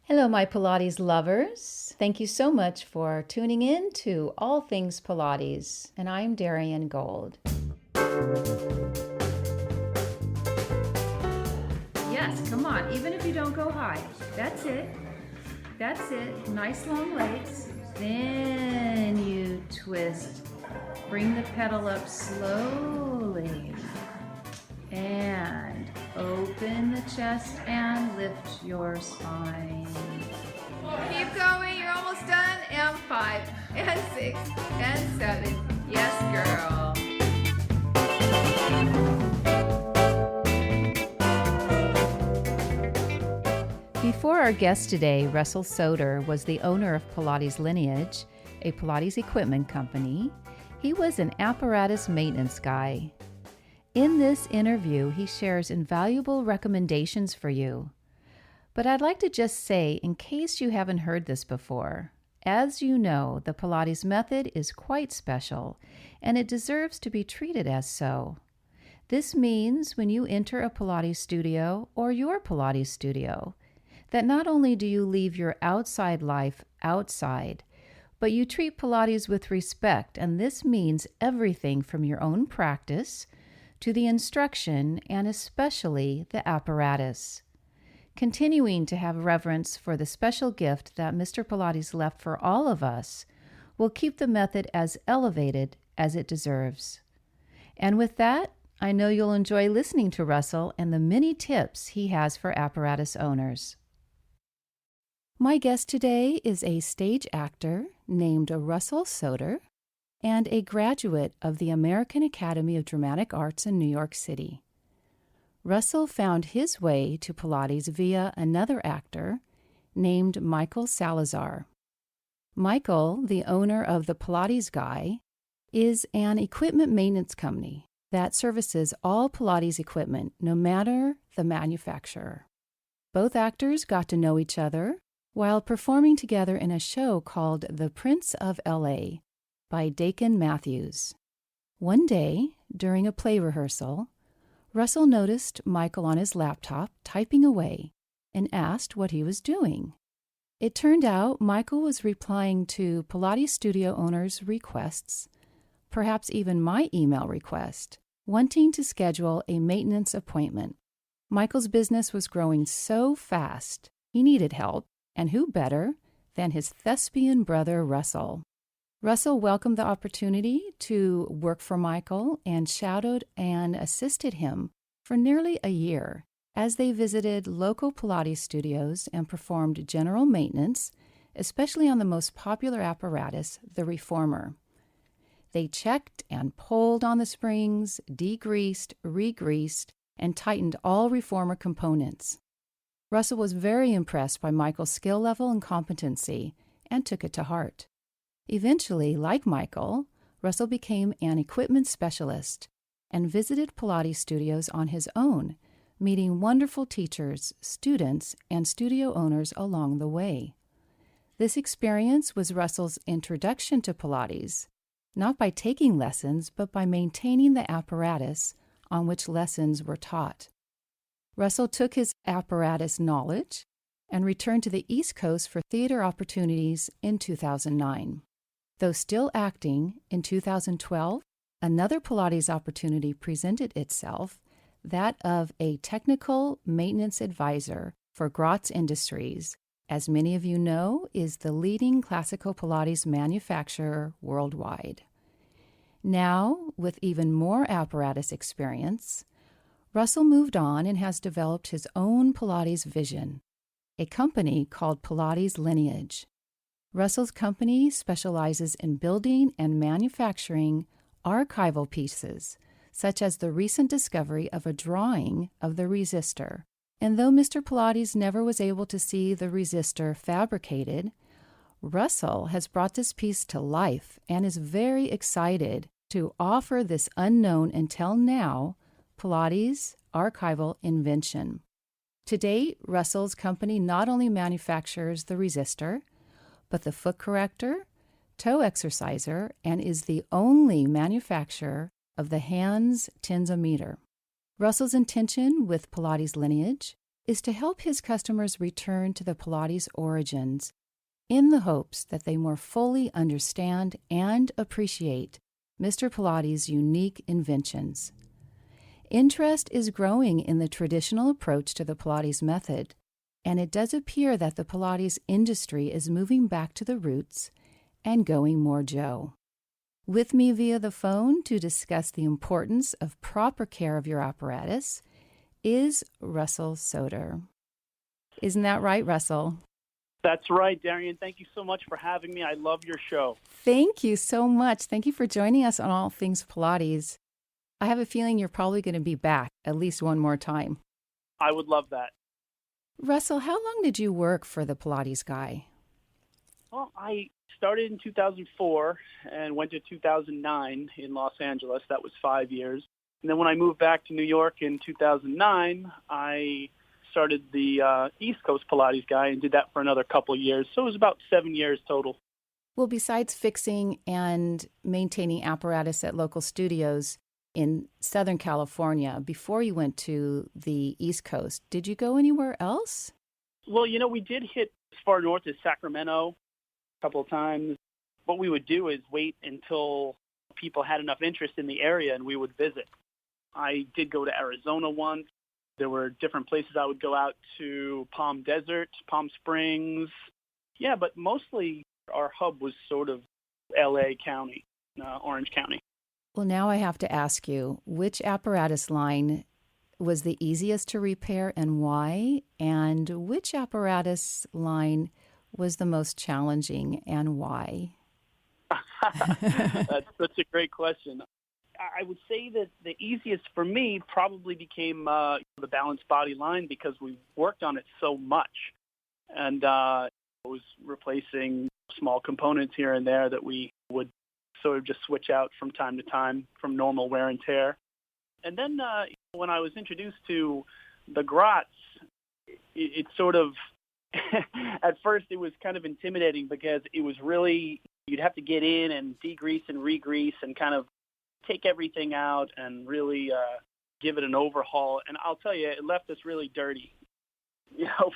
Hello, my Pilates lovers. Thank you so much for tuning in to All Things Pilates, and I'm Darian Gold. Yes, come on, even if you don't go high. That's it. That's it. Nice long legs. Then you twist. Bring the pedal up slowly. And open the chest and lift your spine. Keep going, you're almost done. And 5, and 6, and 7. Yes, girl. Before our guest today, Russell Soder was the owner of Pilates Linage, a Pilates equipment company. He was an apparatus maintenance guy. In this interview, he shares invaluable recommendations for you. But I'd like to just say, in case you haven't heard this before, as you know, the Pilates method is quite special, and it deserves to be treated as so. This means when you enter a Pilates studio or your Pilates studio, that not only do you leave your outside life outside, but you treat Pilates with respect, and this means everything from your own practice to the instruction and especially the apparatus. Continuing to have reverence for the special gift that Mr. Pilates left for all of us will keep the method as elevated as it deserves. And with that, I know you'll enjoy listening to Russell and the many tips he has for apparatus owners. My guest today is a stage actor named Russell Soder, and a graduate of the American Academy of Dramatic Arts in New York City. Russell found his way to Pilates via another actor named Michael Salazar. Michael, the owner of the Pilates Guy, is an equipment maintenance company that services all Pilates equipment, no matter the manufacturer. Both actors got to know each other while performing together in a show called The Prince of L.A., by Dakin Matthews. One day, during a play rehearsal, Russell noticed Michael on his laptop typing away and asked what he was doing. It turned out Michael was replying to Pilates studio owners' requests, perhaps even my email request, wanting to schedule a maintenance appointment. Michael's business was growing so fast, he needed help, and who better than his thespian brother Russell? Russell welcomed the opportunity to work for Michael and shadowed and assisted him for nearly a year as they visited local Pilates studios and performed general maintenance, especially on the most popular apparatus, the reformer. They checked and pulled on the springs, degreased, regreased, and tightened all reformer components. Russell was very impressed by Michael's skill level and competency and took it to heart. Eventually, like Michael, Russell became an equipment specialist and visited Pilates studios on his own, meeting wonderful teachers, students, and studio owners along the way. This experience was Russell's introduction to Pilates, not by taking lessons, but by maintaining the apparatus on which lessons were taught. Russell took his apparatus knowledge and returned to the East Coast for theater opportunities in 2009. Though still acting, in 2012, another Pilates opportunity presented itself, that of a technical maintenance advisor for Gratz Industries, as many of you know, is the leading classical Pilates manufacturer worldwide. Now, with even more apparatus experience, Russell moved on and has developed his own Pilates vision, a company called Pilates Linage. Russell's company specializes in building and manufacturing archival pieces, such as the recent discovery of a drawing of the resistor. And though Mr. Pilates never was able to see the resistor fabricated, Russell has brought this piece to life and is very excited to offer this unknown until now Pilates archival invention. To date, Russell's company not only manufactures the resistor, but the foot corrector, toe exerciser, and is the only manufacturer of the hands tensometer. Russell's intention with Pilates Linage is to help his customers return to the Pilates origins in the hopes that they more fully understand and appreciate Mr. Pilates' unique inventions. Interest is growing in the traditional approach to the Pilates method, and it does appear that the Pilates industry is moving back to the roots and going more Joe. With me via the phone to discuss the importance of proper care of your apparatus is Russell Soder. Isn't that right, Russell? That's right, Darian. Thank you so much for having me. I love your show. Thank you so much. Thank you for joining us on All Things Pilates. I have a feeling you're probably going to be back at least one more time. I would love that. Russell, how long did you work for the Pilates guy? Well, I started in 2004 and went to 2009 in Los Angeles. That was 5 years. And then when I moved back to New York in 2009, I started the East Coast Pilates guy and did that for another couple of years. So it was about 7 years total. Well, besides fixing and maintaining apparatus at local studios in Southern California, before you went to the East Coast, did you go anywhere else? Well, we did hit as far north as Sacramento a couple of times. What we would do is wait until people had enough interest in the area and we would visit. I did go to Arizona once. There were different places I would go out to: Palm Desert, Palm Springs. Yeah, but mostly our hub was sort of L.A. County, Orange County. Well, now I have to ask you, which apparatus line was the easiest to repair and why? And which apparatus line was the most challenging and why? That's such a great question. I would say that the easiest for me probably became the balanced body line because we worked on it so much. And it was replacing small components here and there that we would sort of just switch out from time to time from normal wear and tear. And then when I was introduced to the Gratz, it sort of, at first it was kind of intimidating because it was really, you'd have to get in and degrease and re-grease and kind of take everything out and really give it an overhaul. And I'll tell you, it left us really dirty.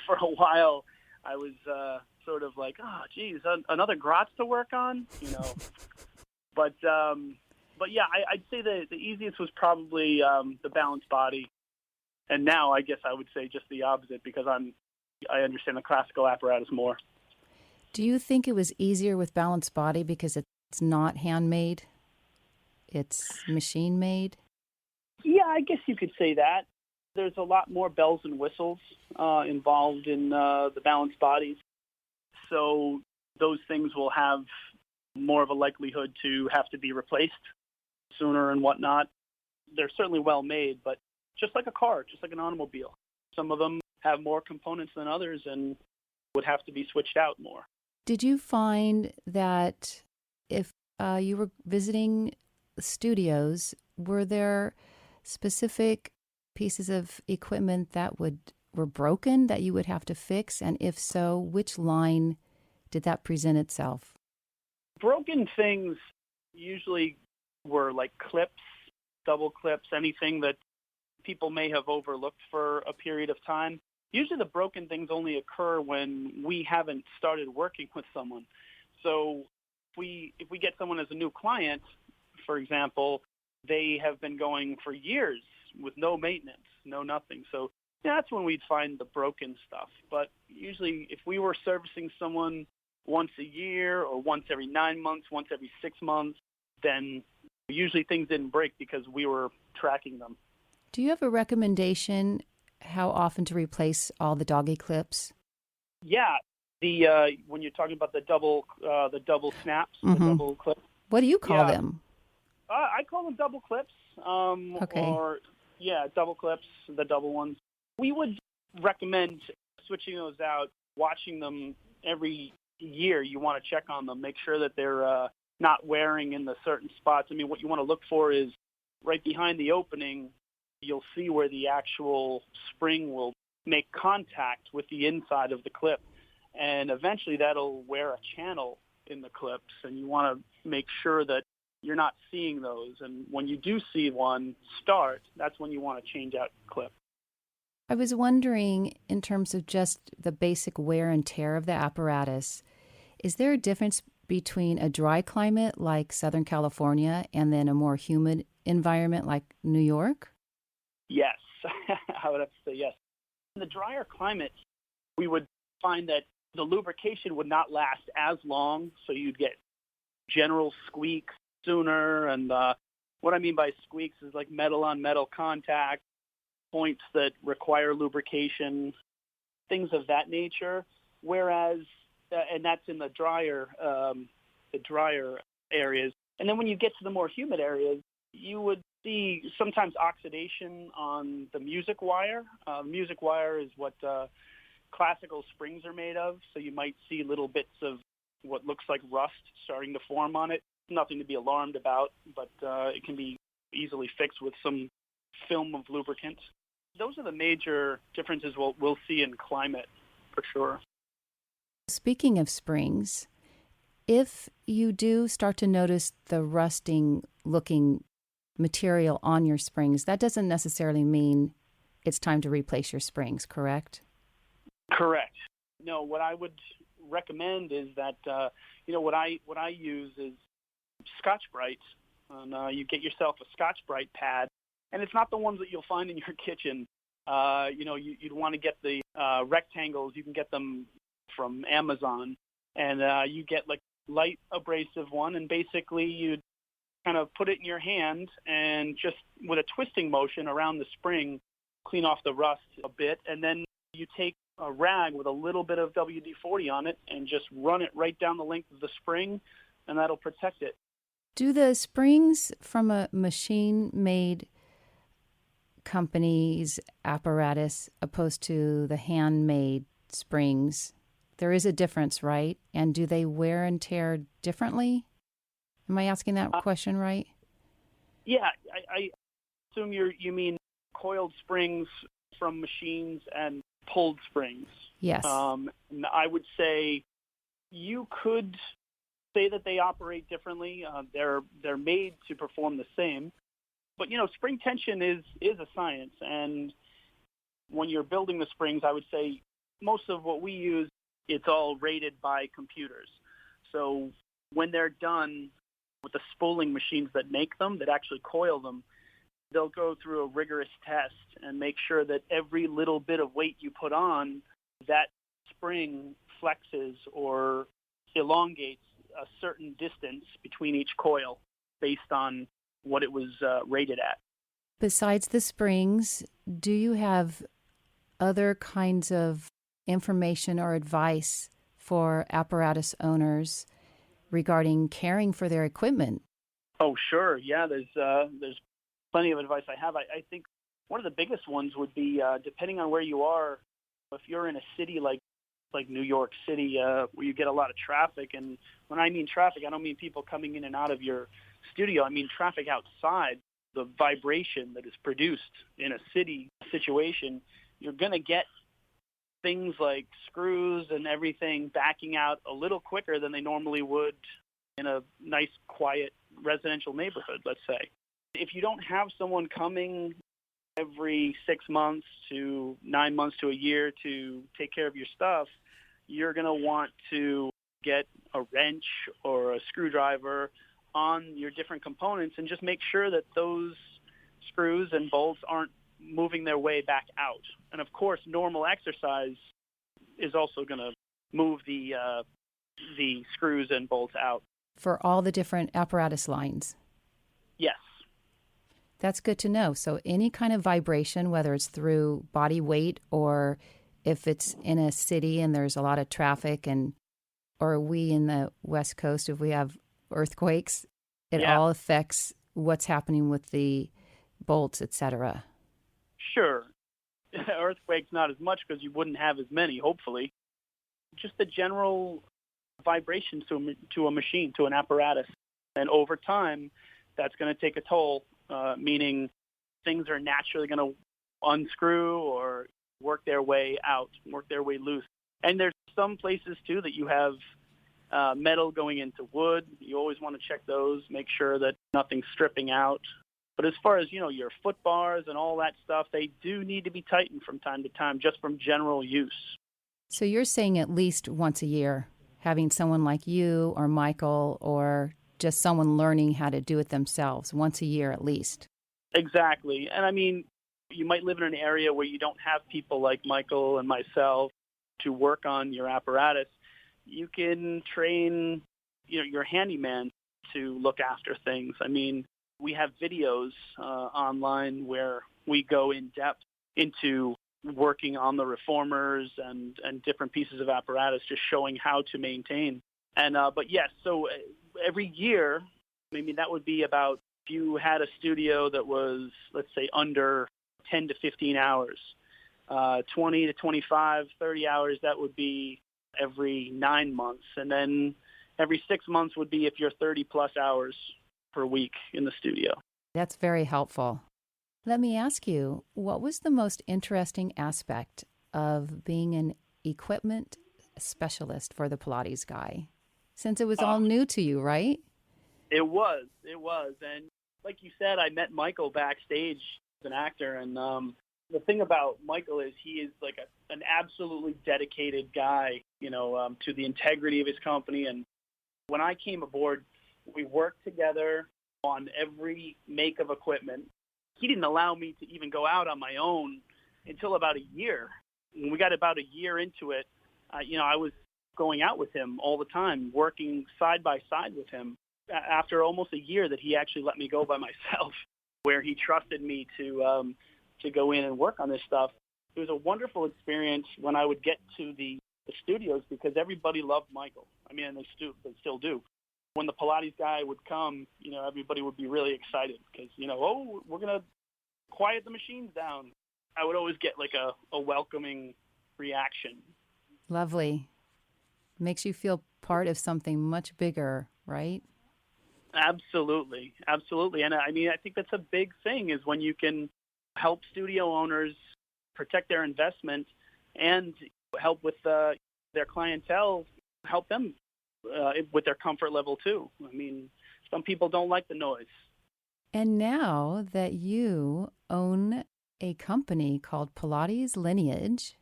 For a while, I was sort of like, oh, geez, another Gratz to work on, But yeah, I'd say the easiest was probably the balanced body. And now I guess I would say just the opposite because I understand the classical apparatus more. Do you think it was easier with balanced body because it's not handmade? It's machine made? Yeah, I guess you could say that. There's a lot more bells and whistles involved in the balanced bodies. So those things will have more of a likelihood to have to be replaced sooner and whatnot. They're certainly well made, but just like a car, just like an automobile. Some of them have more components than others and would have to be switched out more. Did you find that if you were visiting studios, were there specific pieces of equipment that were broken that you would have to fix? And if so, which line did that present itself? Broken things usually were like clips, double clips, anything that people may have overlooked for a period of time. Usually the broken things only occur when we haven't started working with someone. So if we get someone as a new client, for example, they have been going for years with no maintenance, no nothing. So that's when we'd find the broken stuff. But usually if we were servicing someone once a year or once every 9 months, once every 6 months, then usually things didn't break because we were tracking them. Do you have a recommendation how often to replace all the doggy clips? Yeah, when you're talking about the double snaps, the double clips. What do you call them? I call them double clips. Okay. Or double clips, the double ones. We would recommend switching those out, watching them every year. You want to check on them, make sure that they're not wearing in the certain spots. I mean, what you want to look for is right behind the opening, you'll see where the actual spring will make contact with the inside of the clip. And eventually that'll wear a channel in the clips, and you want to make sure that you're not seeing those. And when you do see one start, that's when you want to change out the clip. I was wondering, in terms of just the basic wear and tear of the apparatus, is there a difference between a dry climate like Southern California and then a more humid environment like New York? Yes, I would have to say yes. In the drier climate, we would find that the lubrication would not last as long, so you'd get general squeaks sooner. And what I mean by squeaks is like metal on metal contact, points that require lubrication, things of that nature. Whereas, and that's in the drier areas. And then when you get to the more humid areas, you would see sometimes oxidation on the music wire. Music wire is what classical springs are made of, so you might see little bits of what looks like rust starting to form on it. Nothing to be alarmed about, but it can be easily fixed with some film of lubricant. Those are the major differences we'll see in climate, for sure. Speaking of springs, if you do start to notice the rusting looking material on your springs, that doesn't necessarily mean it's time to replace your springs, correct? Correct. No, what I would recommend is that what I use is Scotch-Brite, and you get yourself a Scotch-Brite pad, and it's not the ones that you'll find in your kitchen. You'd want to get the rectangles. You can get them from Amazon, and you get like light abrasive one, and basically you'd kind of put it in your hand and just with a twisting motion around the spring, clean off the rust a bit, and then you take a rag with a little bit of WD-40 on it and just run it right down the length of the spring, and that'll protect it. Do the springs from a machine-made company's apparatus opposed to the handmade springs, there is a difference, right? And do they wear and tear differently? Am I asking that question right? Yeah, I assume you mean coiled springs from machines and pulled springs. Yes. I would say you could say that they operate differently. They're made to perform the same. But, spring tension is a science. And when you're building the springs, I would say most of what we use, it's all rated by computers. So when they're done with the spooling machines that make them, that actually coil them, they'll go through a rigorous test and make sure that every little bit of weight you put on, that spring flexes or elongates a certain distance between each coil based on what it was rated at. Besides the springs, do you have other kinds of information or advice for apparatus owners regarding caring for their equipment? Oh, sure. Yeah, there's plenty of advice I have. I think one of the biggest ones would be, depending on where you are, if you're in a city like New York City, where you get a lot of traffic, and when I mean traffic, I don't mean people coming in and out of your studio. I mean traffic outside, the vibration that is produced in a city situation. You're going to get things like screws and everything backing out a little quicker than they normally would in a nice, quiet residential neighborhood, let's say. If you don't have someone coming every 6 months to 9 months to a year to take care of your stuff, you're going to want to get a wrench or a screwdriver on your different components and just make sure that those screws and bolts aren't moving their way back out. And of course, normal exercise is also going to move the screws and bolts out. For all the different apparatus lines? Yes. That's good to know. So any kind of vibration, whether it's through body weight or if it's in a city and there's a lot of traffic, or we in the West Coast, if we have earthquakes, it all affects what's happening with the bolts, etc. Sure. Earthquakes not as much because you wouldn't have as many, hopefully. Just the general vibrations to a machine, to an apparatus. And over time, that's going to take a toll, meaning things are naturally going to unscrew or work their way out, work their way loose. And there's some places, too, that you have metal going into wood. You always want to check those, make sure that nothing's stripping out. But as far as, your foot bars and all that stuff, they do need to be tightened from time to time just from general use. So you're saying at least once a year, having someone like you or Michael or just someone learning how to do it themselves, once a year at least. Exactly. And I mean, you might live in an area where you don't have people like Michael and myself to work on your apparatus. You can train, your handyman to look after things. I mean, we have videos online where we go in depth into working on the reformers and different pieces of apparatus, just showing how to maintain. And but yes, so every year, I mean, that would be about, if you had a studio that was, let's say, under 10 to 15 hours, 20 to 25, 30 hours, that would be every 9 months. And then every 6 months would be if you're 30-plus hours per week in the studio. That's very helpful. Let me ask you, what was the most interesting aspect of being an equipment specialist for the Pilates guy? Since it was all new to you, right? It was. And like you said, I met Michael backstage as an actor. And the thing about Michael is he is like an absolutely dedicated guy, to the integrity of his company. And when I came aboard, we worked together on every make of equipment. He didn't allow me to even go out on my own until about a year. When we got about a year into it, I was going out with him all the time, working side by side with him. After almost a year that he actually let me go by myself, where he trusted me to go in and work on this stuff. It was a wonderful experience when I would get to the studios because everybody loved Michael. I mean, they still do. When the Pilates guy would come, everybody would be really excited because, we're going to quiet the machines down. I would always get like a welcoming reaction. Lovely. Makes you feel part of something much bigger, right? Absolutely. And I mean, I think that's a big thing is when you can help studio owners protect their investment and help with their clientele, help them with their comfort level too. I mean, some people don't like the noise. And now that you own a company called Pilates Lineage,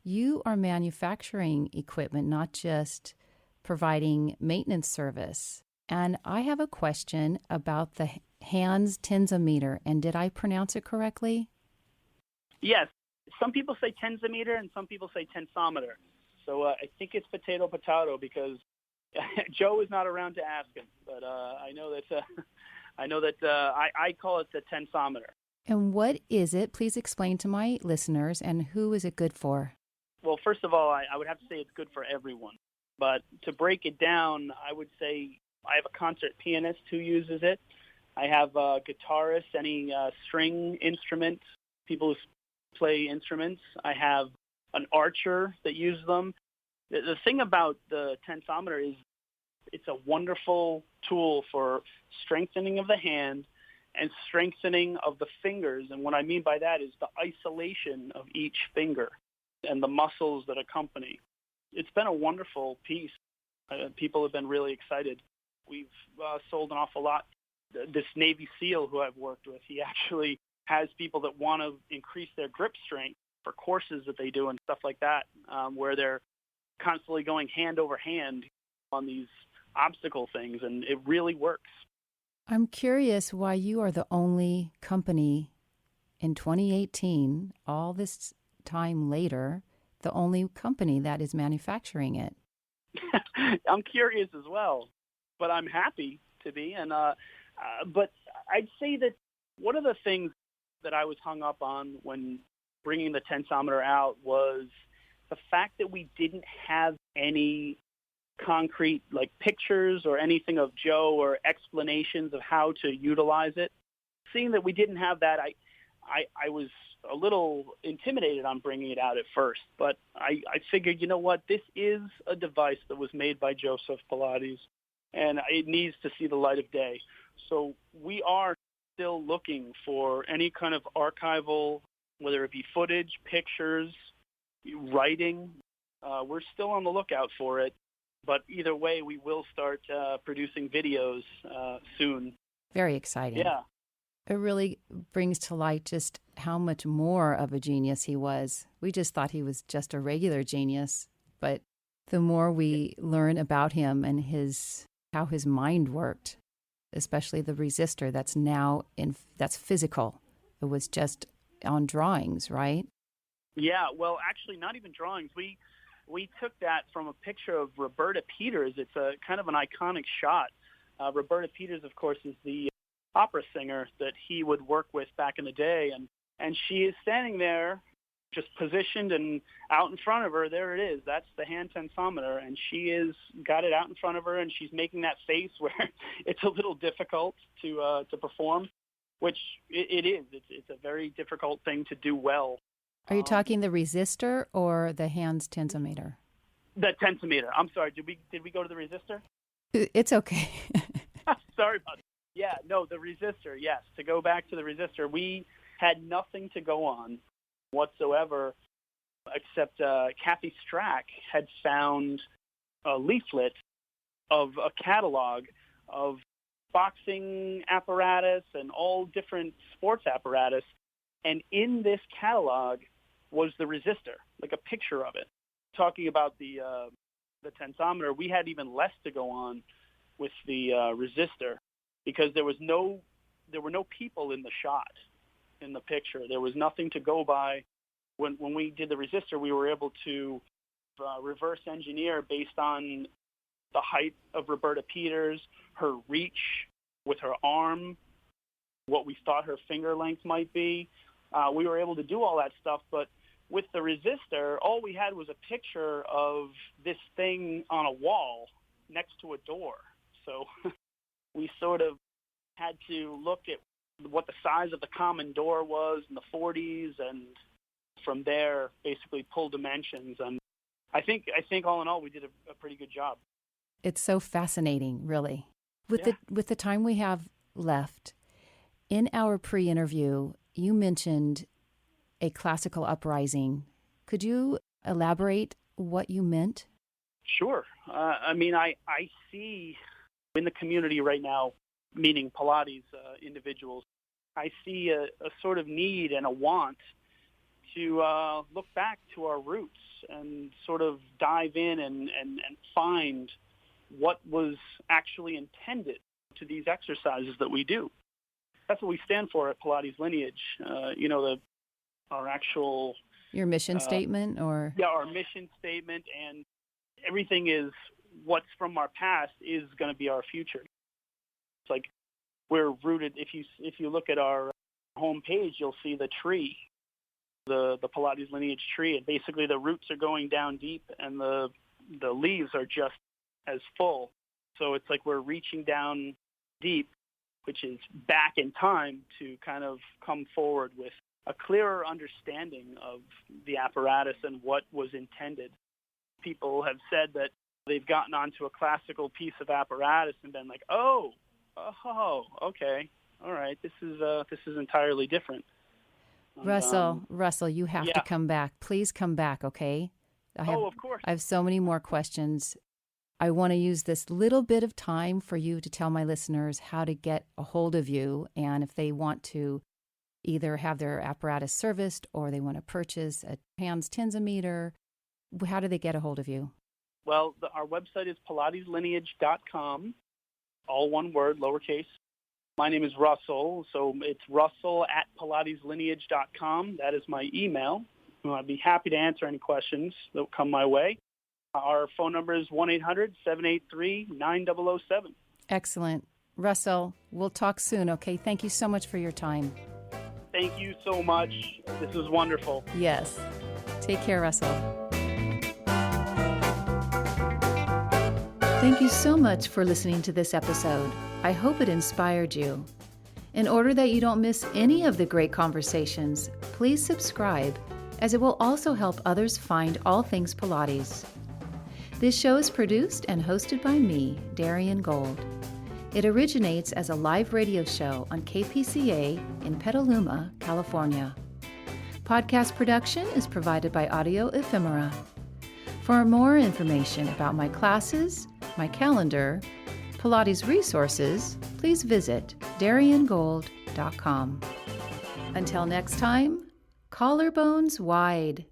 you are manufacturing equipment, not just providing maintenance service. And I have a question about the Hans tensometer. And did I pronounce it correctly? Yes. Some people say tensometer and some people say tensometer. So I think it's potato because Joe is not around to ask him. But I know that I call it the tensometer. And what is it? Please explain to my listeners, and who is it good for? Well, first of all, I would have to say it's good for everyone. But to break it down, I would say I have a concert pianist who uses it. I have guitarists, any string instrument, people who play instruments. I have an archer that uses them. The thing about the tensometer is it's a wonderful tool for strengthening of the hand and strengthening of the fingers. And what I mean by that is the isolation of each finger and the muscles that accompany. It's been a wonderful piece. People have been really excited. We've sold an awful lot. This Navy SEAL who I've worked with, he actually has people that want to increase their grip strength for courses that they do and stuff like that, where they're constantly going hand over hand on these obstacle things, and it really works. I'm curious why you are the only company in 2018, all this time later, the only company that is manufacturing it. I'm curious as well, but I'm happy to be. And but I'd say that one of the things that I was hung up on when bringing the tensometer out was the fact that we didn't have any concrete like pictures or anything of Joe or explanations of how to utilize it. Seeing that we didn't have that, I was a little intimidated on bringing it out at first, but I figured, you know what, this is a device that was made by Joseph Pilates, and it needs to see the light of day. So we are still looking for any kind of archival, whether it be footage, pictures, writing. We're still on the lookout for it, but either way, we will start producing videos soon. Very exciting. Yeah. It really brings to light just how much more of a genius he was. We just thought he was just a regular genius, but the more we learn about him and how his mind worked, especially the resistor that's physical. It was just on drawings, right? Yeah, well, actually, not even drawings. We took that from a picture of Roberta Peters. It's a kind of an iconic shot. Roberta Peters, of course, is the opera singer that he would work with back in the day, and she is standing there, just positioned, and out in front of her, there it is. That's the hand tensometer, and she is got it out in front of her, and she's making that face where it's a little difficult to perform, which it is. It's a very difficult thing to do well. Are you talking the resistor or the hand's tensometer? The tensometer. I'm sorry. Did we go to the resistor? It's okay. Sorry about it. Yeah, no, the resistor, yes. To go back to the resistor, we had nothing to go on whatsoever except Kathy Strack had found a leaflet of a catalog of boxing apparatus and all different sports apparatus. And in this catalog was the resistor, like a picture of it. Talking about the tensometer, we had even less to go on with the resistor because there were no people in the shot, in the picture. There was nothing to go by. When we did the resistor, we were able to reverse engineer based on the height of Roberta Peters, her reach with her arm, what we thought her finger length might be. We were able to do all that stuff, but with the resistor, all we had was a picture of this thing on a wall next to a door. So we sort of had to look at what the size of the common door was in the 40s, and from there basically pull dimensions. And I think all in all, we did a pretty good job. It's so fascinating, really. With the time we have left, in our pre-interview, you mentioned a classical uprising. Could you elaborate what you meant? Sure. I see in the community right now, meaning Pilates individuals, I see a sort of need and a want to look back to our roots and sort of dive in and find what was actually intended to these exercises that we do. That's what we stand for at Pilates Lineage. Our actual... Your mission statement, or? Yeah, our mission statement, and everything is what's from our past is going to be our future. It's like we're rooted. If you look at our homepage, you'll see the tree, the Pilates Lineage tree, and basically the roots are going down deep, and the leaves are just as full. So it's like we're reaching down deep, which is back in time to kind of come forward with a clearer understanding of the apparatus and what was intended. People have said that they've gotten onto a classical piece of apparatus and been like, oh, okay, all right, this is entirely different. Russell, you have to come back. Please come back, okay? Of course. I have so many more questions. I want to use this little bit of time for you to tell my listeners how to get a hold of you, and if they want to either have their apparatus serviced or they want to purchase a hands tensometer, how do they get a hold of you? Well, our website is pilateslineage.com, all one word, lowercase. My name is Russell, so it's russell@pilateslineage.com. That is my email. I'd be happy to answer any questions that come my way. Our phone number is 1-800-783-9007. Excellent. Russell, we'll talk soon, okay? Thank you so much for your time. Thank you so much. This is wonderful. Yes. Take care, Russell. Thank you so much for listening to this episode. I hope it inspired you. In order that you don't miss any of the great conversations, please subscribe, as it will also help others find all things Pilates. This show is produced and hosted by me, Darian Gold. It originates as a live radio show on KPCA in Petaluma, California. Podcast production is provided by Audio Ephemera. For more information about my classes, my calendar, Pilates resources, please visit dariangold.com. maintainance.com. Until next time, collarbones wide.